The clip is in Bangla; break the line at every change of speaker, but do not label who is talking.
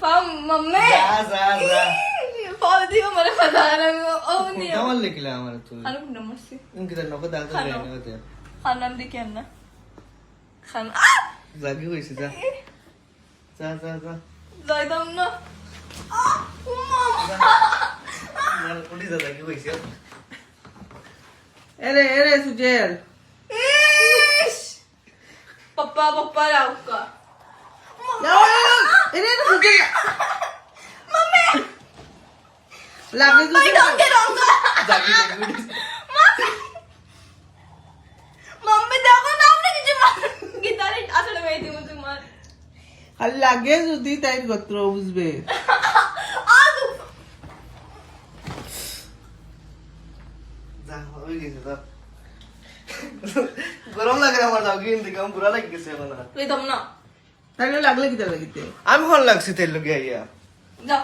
ফাম মাম্মে
যা
পাও দিও মানে কথা না ও নিও
কেমন লিখলা আমার তুই
খানো কোন মারছি
ইনকে তো নকো দাল তো লাইনে হতে
খানাম দেখি না খান
জাগি হইছে যা
যাইতাম না
উঠি যা জাগি হইছে
এরে সুজেল
পাপা রাউকা
এরে সুজেল লাগে
ভাই ডঙ্গে রঙ্গা
জাগি
মাম্মি দেখো না আপনি কিছু গিটারে আসলে মেয়ে দিমু তোমার
আর লাগে যদি তাই গোত্র বুঝবে
আদু
যা হই গেছে যা গরম লাগে আমার দাও কিন্তু কেমন পুরা লাগে গেছে এখন
যাইতাম না
তাহলে লাগলে কি লাগিতে
আমি হল লাগছে তেল লগে আইয়া
যা